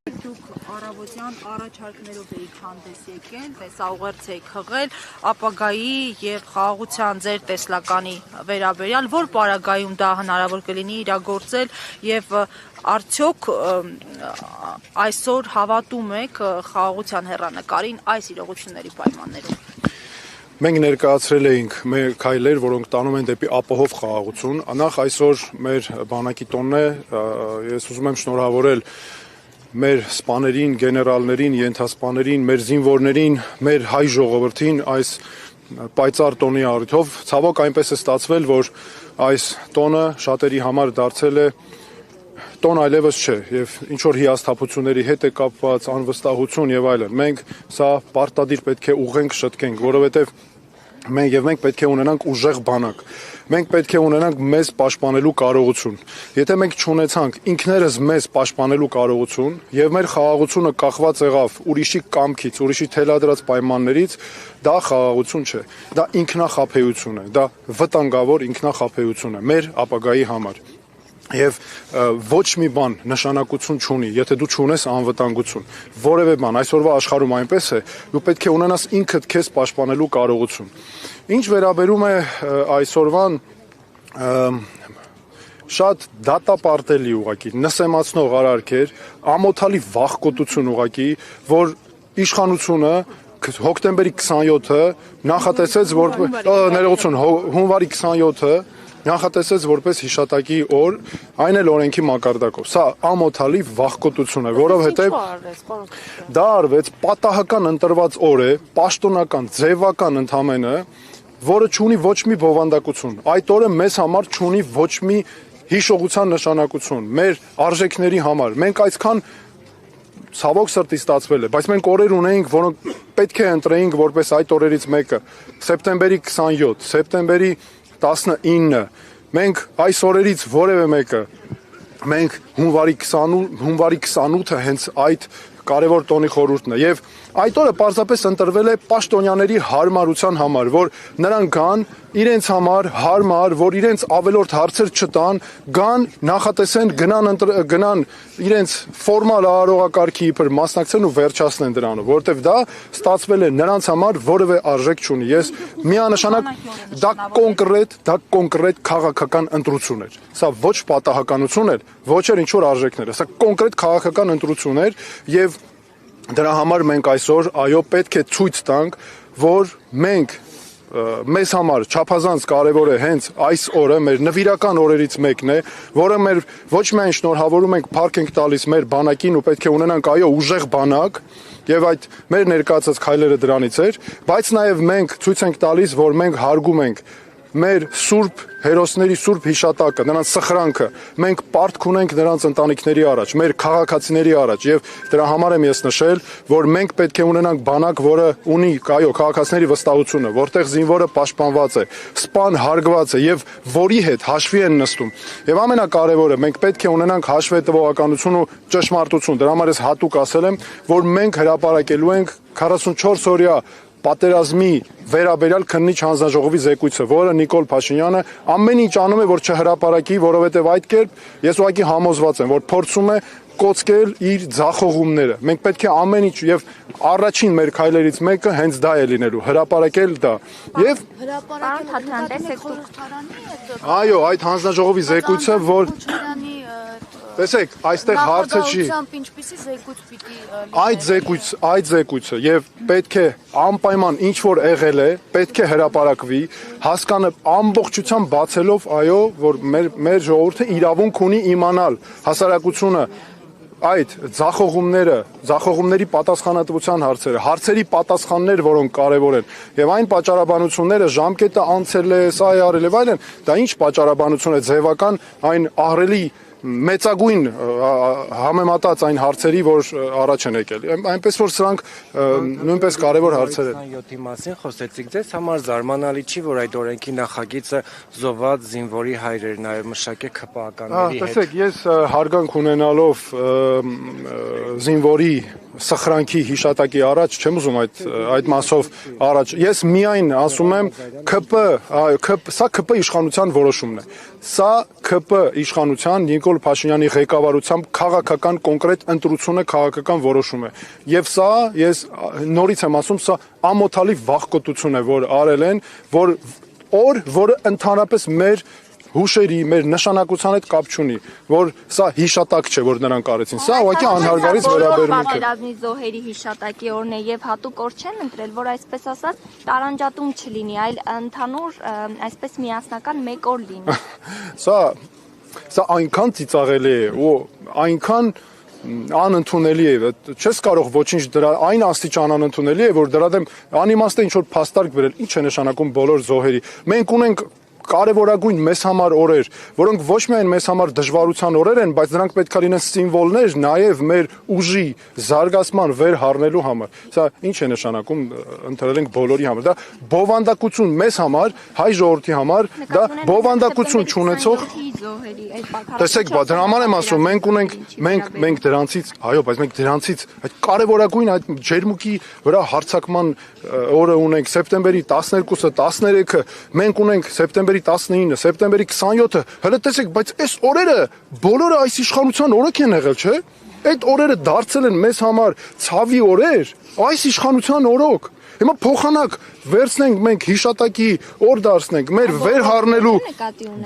Դուք առավոտյան առաջարկներով եք հանդես եկել, տեսաուղերձ եք հղել ապագայի եւ խաղաղության ձեր տեսլականի վերաբերյալ, որ պարագայում դա հնարավոր կլինի իրագործել եւ արդյոք այսօր հավատում եք խաղաղության հեռանկարին այս իրողությունների պայմաններում։ Մենք ներկայացրել էինք մեր քայլեր, որոնք տանում են դեպի ապահով խաղաղություն։ Նախ այսօր մեր բանակի տոնն է, ես ուզում եմ շնորհավորել մեր սպաներին, գեներալներին, ենթասպաներին, մեր զինվորներին, մեր հայ ժողովրդին այս պայծառ տոնի առիթով։ Ցավոք այնպես է ստացվել, որ այս տոնը շատերի համար դարձել է տոն այլևս չէ եւ ինչ որ հիասթափությունների հետ է կապված անվստահություն եւ այլն։ Մենք սա պարտադիր պետք է ուղենք, շտկենք, որովհետեւ մենք պետք է ունենանք ուժեղ բանակ։ Մենք պետք է ունենանք մեզ պաշտպանելու կարողություն։ Եթե մենք չունեցանք ինքներս մեզ պաշտպանելու կարողություն եւ մեր խաղաղությունը կախված եղավ ուրիշի կամքից, ուրիշի թելադրած պայմաններից, դա խաղաղություն չէ։ Դա ինքնախաբեություն է, դա վտանգավոր ինքնախաբեություն է մեր ապագայի համար։ Եվ ոչ մի բան նշանակություն չունի, եթե դու չունես անվտանգություն։ Որևէ բան այսօրվա աշխարհում այնպես է, դու պետք է ունենաս ինքդ քեզ պաշտպանելու կարողություն։ Ինչ վերաբերում է այսօրվան շատ դատապարտելի ուղղակի, նսեմացնող արարքեր, ամոթալի վախկոտություն ուղղակի, որ իշխանությունը հոկտեմբերի 27-ը նախատեսեց, որ ներողություն, հունվարի 27-ը նախատեսեց որպես հիշատակի օր, այն էլ օրենքի մակարդակով։ Սա ամոթալի վախկոտություն է, որովհետև դա արվեց պատահական ընտրված օր է, պաշտոնական, ձևական ընդամենը, որը չունի ոչ մի բովանդակություն։ Այդ օրը մեզ համար չունի ոչ մի հիշողության նշանակություն, մեր արժեքների համար։ Մենք այսքան ցավոք սրտի ստացվել է, բայց մենք օրեր ունեինք, որոնք պետք է ընտրեինք որպես այդ օրերից մեկը, սեպտեմբերի 27, սեպտեմբերի 19, մենք այս օրերից որևէ մեկը, մենք հունվարի 28-ը հենց այդ կարևոր տոնի խորհուրդն է եւ այդ օրը պարզապես ընտրվել է պաշտոնյաների հարմարության համար, որ նրանք գան իրենց համար հարմար, որ իրենց ավելորդ հարցեր չտան, գան նախատեսեն գնան իրենց ֆորմալ արարողակարգի իբր մասնակցեն ու վերջացնեն դրանով, որովհետեւ դա ստացվել է նրանց համար որևէ արժեք չունի։ Ես միանշանակ դա կոնկրետ քաղաքական ընտրություն էր։ Սա ոչ պատահականություն էր, ոչ էր ինչ որ արժեքներ, սա կոնկրետ քաղաքական ընտրություն էր եւ դրա համար մենք այսօր այո պետք է ցույց տանք, որ մենք մեզ համար չափազանց կարևոր է հենց այս օրը մեր նվիրական օրերից մեկն է, որը մեր ոչ միայն շնորհավորում ենք, փառք ենք տալիս մեր բանակին ու պետք է ունենանք այո ուժեղ բանակ եւ այդ մեր ներկայացած քայլերը դրանից էր, բայց նաեւ մենք ցույց ենք տալիս, որ մենք հարգում ենք մեր սուրբ հերոսների սուրբ հիշատակը, նրանց սխրանքը, մենք պարտք ունենք նրանց ընտանիքների առաջ, մեր քաղաքացիների առաջ եւ դրա համար եմ ես նշել, որ մենք պետք է ունենանք բանակ, որը ունի այո քաղաքացիների վստահությունը, որտեղ զինվորը պաշտպանված է, սպան հարգված է եւ որի հետ հաշվի են նստում։ Եվ ամենակարևորը մենք պետք է ունենանք հաշվետվողականություն ու ճշմարտություն։ Դրա համար ես հատուկ ասել եմ, որ մենք հրապարակելու ենք 44 օրյա պատերազմի վերաբերյալ քննիչ հանձնաժողովի զեկույցը, որը Նիկոլ Փաշինյանը ամեն ինչ անում է, որ չհրապարակի, որովհետև այդ կերպ ես ուղղակի համոզված եմ, որ փորձում է կոծկել իր ձախողումները։ Մենք պետք է ամեն ինչ եւ առաջին մեր քայլերից մեկը հենց դա է լինելու, հրապարակել դա։ Եվ այո, այդ հանձնաժողովի զեկույցը, որ տեսեք, այստեղ հարցը չի։ Այդ զեկույցը եւ պետք է անպայման ինչ որ եղել է, պետք է հրապարակվի, հասկանալ ամբողջությամբ բացելով, այո, որ մեր ժողովուրդը իրավունք ունի իմանալ հասարակությունը այդ ձախողումների պատասխանատվության հարցերի պատասխաններ, որոնք կարևոր են, եւ այն պատճառաբանությունները ժամկետը անցել է, սա է արել եւ այլն, դա ինչ պատճառաբանություն է ձևական, այն ահռելի մեծագույն համեմատած այն հարցերի, որ առաջ են եկել։ Այնպես որ սրանք նույնպես կարևոր հարցեր են։ 27-ի մասին խոսեցիք, ձեզ համար զարմանալի չի, որ այդ օրենքի նախագիծը զոհված զինվորի հայրեր նաև մշակե ԿՊԱ-ականների հետ։ Տեսեք, ես հարգանք ունենալով զինվորի սխրանքի հիշատակի առաջ չեմ ուզում այդ մասով առաջ։ Ես միայն ասում եմ սա ԿՊ իշխանության որոշումն է։ Սա ԿՓ իշխանության Նիկոլ Փաշինյանի ղեկավարությամբ քաղաքական կոնկրետ ընտրությունը, քաղաքական որոշում է։ Եվ սա ես նորից եմ ասում, սա ամոթալի վախկոտություն է, որ արել են, որը ընդհանրապես մեր հուշերի, մեր նշանակության հետ կապ չունի, որ սա հիշատակ չէ, որ նրանք արեցին։ Սա ուղղակի անհարգալից վերաբերմունք է։ Պատերազմի զոհերի հիշատակի օրն է եւ հատուկ օր չեն ընտրել, որ այսպես ասած տարանջատում չլինի, այլ ընդհանուր այսպես միասնական մեկ օր լինի։ Սա այնքան ծիծաղելի է ու այնքան անընդունելի է, չես կարող ոչինչ դրա այն աստիճան անընդունելի է, որ դրա դեմ անիմաստ է ինչ որ փաստարկ վերել, ինչ է նշանակում բոլոր զոհերի։ Մենք ունենք կարևորագույն մեզ համար օրեր, որոնք ոչ միայն մեզ համար դժվարության օրեր են, բայց նրանք պետք է լինեն սիմվոլներ նաև մեր ուժի զարգացման վեր հառնելու համար։ Սա ինչ է նշանակում, ընտրել ենք բոլորի համար։ Դա բովանդակություն մեզ համար, հայ ժողովրդի համար, դա բովանդակություն չունեցող Տեսեք, դրա համար եմ ասում, մենք դրանցից, այո, բայց մենք դրանցից այդ կարևորագույն այդ ջերմուկի վրա հարձակման օրը ունենք սեպտեմբերի 12-ը, 13-ը, մենք ունենք սեպտեմբերի 19-ը, սեպտեմբերի 27-ը, հələ տեսեք, բայց այս օրերը բոլորը այս իշխանության օրոք են եղել, չէ՞։ Այդ օրերը դարձել են մեզ համար ցավի օրեր, այս իշխանության օրոք։ Հիմա փոխանակ վերցնենք մենք հիշատակի օր դարձնենք մեր վեր հառնելու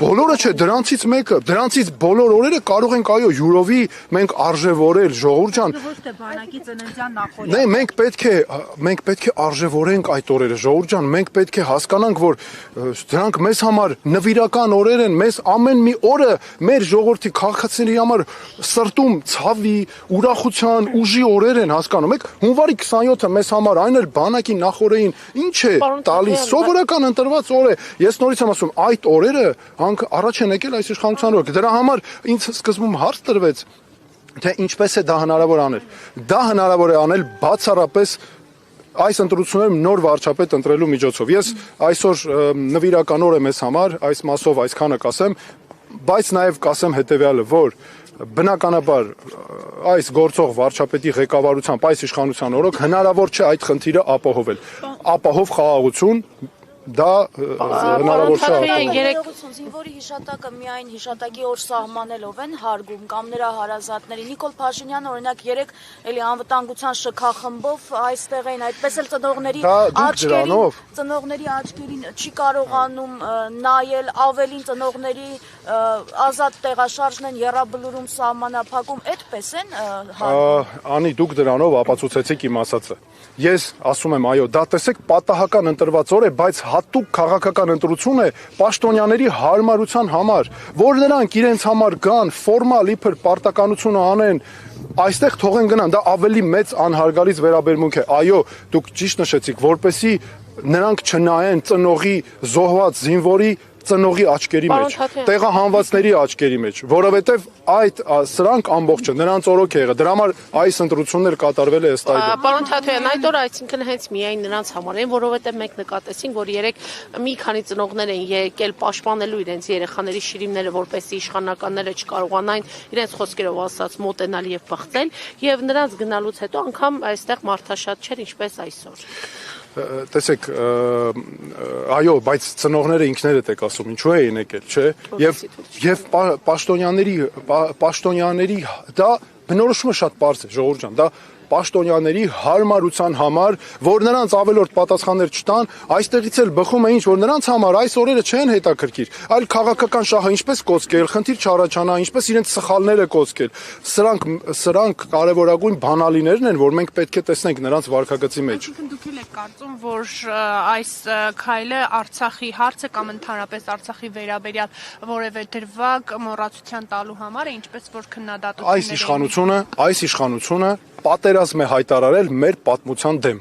բոլորը չէ դրանցից մեկը դրանցից բոլոր օրերը կարող ենք այո յուրովի մենք արժևորել ժողովուրդ ջան Նե մենք պետք է արժևորենք այդ օրերը ժողովուրդ ջան մենք պետք է հասկանանք որ դրանք մեզ համար նվիրական օրեր են մեզ ամեն մի օրը մեր ժողովրդի քաղաքացիների համար սրտում ցավի ուրախության ուժի օրեր են հասկանում եք հունվարի 27-ը մեզ համար այն էլ բանակի նախօրեին ինչ է տալիս սովորական ընտրված օր է ես նորից եմ ասում այդ օրերը առաջ են եկել այս իշխանության օրոք դրա համար ինձ սկզբում հարց տրվեց թե ինչպես է դա հնարավոր անել դա հնարավոր է անել բացառապես այս ընտրություններում նոր վարչապետ ընտրելու միջոցով ես այսօր նվիրական օր է մեզ համար այս մասով այսքանը կասեմ բայց նաև կասեմ հետեւյալը որ բնականաբար այս գործող վարչապետի ղեկավարությամբ այս իշխանության օրոք հնարավոր չէ այդ խնդիրը ապահովել ապահով խաղաղություն դա հնարավոր չէ զինվորի հիշատակը միայն հիշատակի օր սահմանելով են հարգում կամ նրա հարազատների Նիկոլ Փաշինյանը օրինակ երեք էլի անվտանգության շքախմբով այստեղ էին այդպես էլ ծնողների աչքերին չի կարողանում նայել ավելին ծնողների ազատ տեղաշարժն են եռաբլուրում սահմանափակում այդպես են անի դուք դրանով ապացուցեցիք իմ ասածը ես ասում եմ այո դա տեսեք պատահական ընտրված օր է բայց հատուկ քաղաքական ընտրություն է պաշտոնյաների հարմարության համար որ նրանք իրենց համար գան ֆորմալ իբր պարտականությունը անեն այստեղ թողեն գնան դա ավելի մեծ անհարգալից վերաբերմունք է այո դուք ճիշտ նշեցիք որպեսի նրանք չնայեն ծնողի զոհված զինվորի ծնողի աչքերի մեջ, տեղահանվածների աչքերի մեջ, որովհետև այդ սրանք ամբողջը նրանց օրոք է եղել։ Դրա համար այս ընտրություններ կատարվել է ըստ այդմ։ Պարոն Թաթոյան, այդ օրը այսինքն հենց միայն նրանց համար են, որովհետև մենք նկատեցինք, որ երեք մի քանի ծնողներ են եկել պաշտպանելու իրենց երեխաների շիրիմները, որպեսզի իշխանականները չկարողանային իրենց խոսքերով ասած մոտենալ եւ բղծել, եւ նրանց գնալուց հետո անգամ այստեղ մարդաշատ չէր, ինչպես այսօր։ Տեսեք, այո, բայց ծնողները ինքներդ եք ասում, ինչու էին եկել, չէ՞։ Եվ պաշտոնյաների դա բնորոշումը շատ པարզ է, ժողովուրդ ջան, դա պաշտոնյաների հարմարության համար, որ նրանց ավելորդ պատասխաններ չտան, այստեղից էլ բխում է ինչ, որ նրանց համար այս օրերը չեն հետաքրքիր, այլ քաղաքական շահը ինչպես կոծկել, խնդիր չառաջանա, ինչպես իրենց սխալները կոծկել։ Սրանք կարևորագույն բանալիներն են, որ մենք պետք է տեսնենք նրանց վարքագծի մեջ։ Դուք եք կարծում, որ այս քայլը Արցախի հարցը կամ ընդհանրապես Արցախի վերաբերյալ որևէ դրվագ մոռացության տալու համար է, ինչպես որ քննադատությունները Այս իշխանությունը պատերազմ է հայտարարել մեր պատմության դեմ։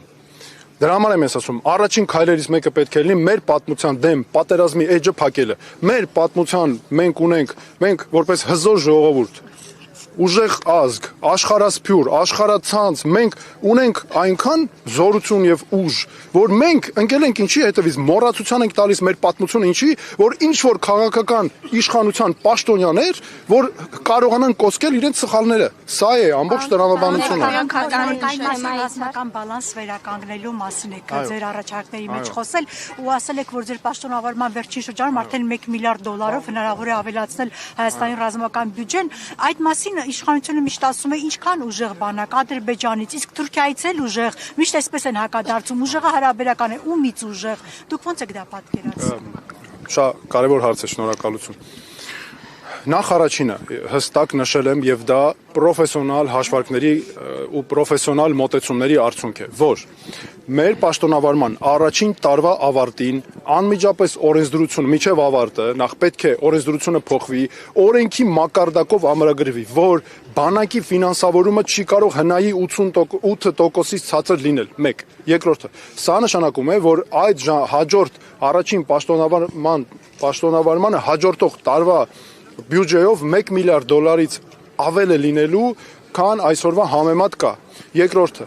Դրա համար եմ ասում, առաջին քայլերից մեկը պետք է լինի մեր պատմության դեմ պատերազմի էջը փակելը։ Մեր պատմության մենք որպես հզոր ժողովուրդ ուժեղ ազգ, աշխարհասփյուր, աշխարհացանց, մենք ունենք այնքան զորություն եւ ուժ, որ մենք ընկել ենք ինչի հետևից մոռացության ենք տալիս մեր պատմությունը ինչի, որ ինչ որ քաղաքական իշխանության պաշտոնյաներ, որ կարողանան կոչել իրենց սխալները։ Սա է ամբողջ տրամաբանությունը։ Քաղաքական բալանս վերականգնելու մասին եք ձեր առաջարկների մեջ խոսել ու ասել եք, որ ձեր պաշտոնավարման վերջին շրջանում արդեն 1 միլիարդ դոլարով հնարավոր է ավելացնել Հայաստանի ռազմական բյուջեն։ Այդ մասին իշխանությունը միշտ ասում է ինչքան ուժեղ բանակ Ադրբեջանից, իսկ Թուրքիայից էլ ուժեղ, միշտ այսպես են հակադարձում, ուժեղը հարաբերական է, ումից ուժեղ։ Դուք ո՞նց եք դա պատկերացնում։ Շատ կարևոր հարց է, շնորհակալություն։ Նախ առաջինը հստակ նշել եմ եւ դա պրոֆեսիոնալ հաշվարկների ու պրոֆեսիոնալ մոտեցումների արդյունք է, որ մեր պաշտոնավարման առաջին տարվա ավարտին անմիջապես օրենսդրությունը միջև ավարտը նախ պետք է օրենսդրությունը փոխվի, օրենքի մակարդակով ամրագրվի, որ բանակի ֆինանսավորումը չի կարող հնայի 88%-ից ցածր լինել։ 1. Երկրորդը, սա նշանակում է, որ այդ հաջորդ առաջին պաշտոնավարմանը հաջորդող տարվա բյուջեով 1 միլիարդ դոլարից ավել է լինելու, քան այսօրվա համեմատ կա։ Երկրորդը,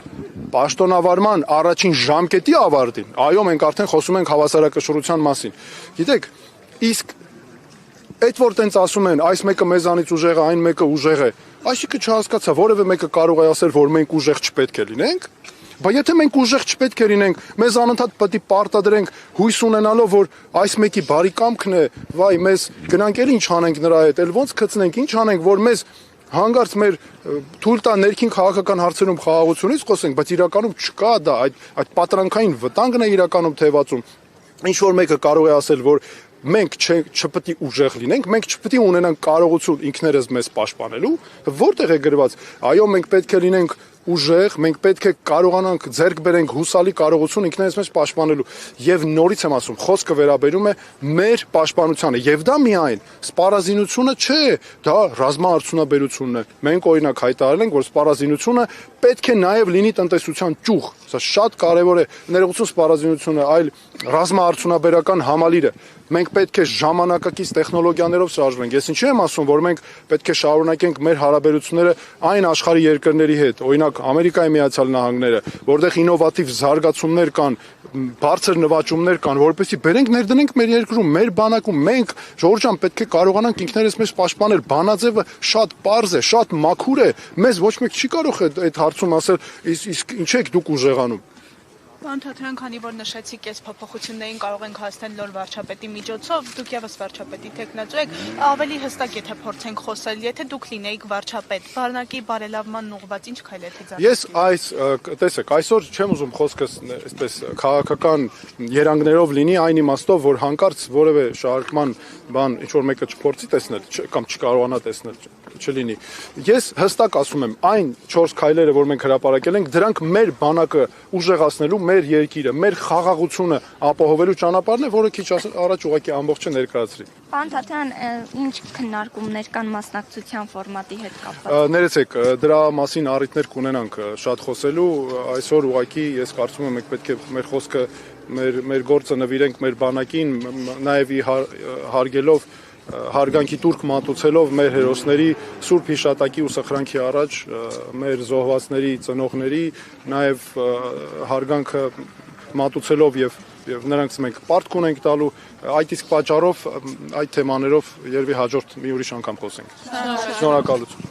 պաշտոնավարման առաջին ժամկետի ավարտին, այո, մենք արդեն խոսում ենք հավասարակշռության մասին։ Գիտեք, իսկ այդ որ տենց ասում են, այս մեկը մեզանից ուժեղ է, այն մեկը ուժեղ է, այսինքն չհասկացա, որևէ մեկը կարող է ասել, որ մենք ուժեղ չպետք է լինենք։ Բայց եթե մենք ուժեղ չպետք է լինենք, մեզ անընդհատ պետք է պարտադրենք հույս ունենալով, որ այս մեկի բարի կամքն է, վայ, մեզ գնանք էլ ինչ անենք նրա հետ, էլ ոնց գցնենք, ինչ անենք, որ մեզ հանգարց մեր թույլ տա ներքին քաղաքական հարցերում խաղաղությունից խոսենք, բայց իրականում չկա դա, այդ պատրանքային վտանգն է իրականում թևածում։ Ինչ որ մեկը կարող է ասել, որ մենք չպետք է ուժեղ լինենք, մենք չպետք է ունենանք կարողություն ինքներս մեզ պաշտպանելու, որտեղ է գրված, այո, մենք պետք է լինենք ուժեղ, մենք պետք է կարողանանք ձեռք բերենք հուսալի կարողություն ինքներս մեզ պաշտպանելու։ Եվ նորից եմ ասում, խոսքը վերաբերում է մեր պաշտպանությանը, եւ դա միայն սպառազինությունը չէ, դա ռազմաարդյունաբերությունն է։ Մենք օրինակ հայտարարել ենք, որ սպառազինությունը պետք է նաեւ լինի տնտեսության ճյուղ։ Սա շատ կարեւոր է, ներողություն սպառազինությունը, այլ ռազմաարդյունաբերական համալիրը։ Մենք պետք է ժամանակակից տեխնոլոգիաներով շարժվենք։ Ես ինչի եմ ասում, որ մենք պետք է շարունակենք մեր հարաբերությունները այն աշխարհի երկրների հետ, օրինակ Ամերիկայի Միացյալ Նահանգները, որտեղ ինովատիվ զարգացումներ կան, բարձր նվաճումներ կան, որովհետեւ բերենք ներդնենք մեր երկրում, մեր բանակում, մենք Ժորժ ջան պետք է կարողանանք ինքներս մեզ պաշտպանել։ Բանաձևը շատ պարզ է, շատ մաքուր է։ Մեզ ոչ մեկ չի կարող այդ հարցում ասել, իսկ ինչ եք դուք ուժեղանում։ Պարոն Թաթարյան, քանի որ նշեցիք, այս փոփոխություններին կարող ենք հասնել նոր վարչապետի միջոցով, դուք եւս վարչապետի թեկնածու եք, ավելի հստակ եթե փորձենք խոսել, եթե դուք լինեիք վարչապետ, բանակի բարելավման ուղղված ինչ քայլեր ձեռնարկել։ Ես տեսեք, այսօր չեմ ուզում խոսքս այսպես քաղաքական երանգներով լինի այն իմաստով, որ հանկարծ որևէ շարժման բան ինչ որ մեկը չփորձի տեսնել կամ չկարողանա տեսնել չլինի։ Ես հստակ ասում եմ, այն 4 քայլերը, որ մենք հրապարակել ենք, դրանք մեր բանակը ուժեղացնելու, մեր երկիրը, մեր խաղաղությունը ապահովելու ճանապարհն է, որը քիչ առաջ ուղղակի ամբողջը ներկայացրի։ Պարոն Թաթարյան, ինչ քննարկումներ կան մասնակցության ֆորմատի հետ կապված։ Ներեցեք, դրա մասին առիթներ կունենանք շատ խոսելու, այսօր ուղղակի ես կարծում եմ մենք պետք է մեր խոսքը, մեր գործը նվիրենք մեր բանակին, նաև հարգելով հարգանքի տուրք մատուցելով մեր հերոսների սուրբ հիշատակի ու սխրանքի առաջ, մեր զոհվածների ծնողների, նաև հարգանքը մատուցելով եւ նրանց մենք պարտք ունենք տալու, այդ իսկ պատճառով այդ թեմաներով երևի հաջորդ մի ուրիշ անգամ խոսենք։ Շնորհակալություն։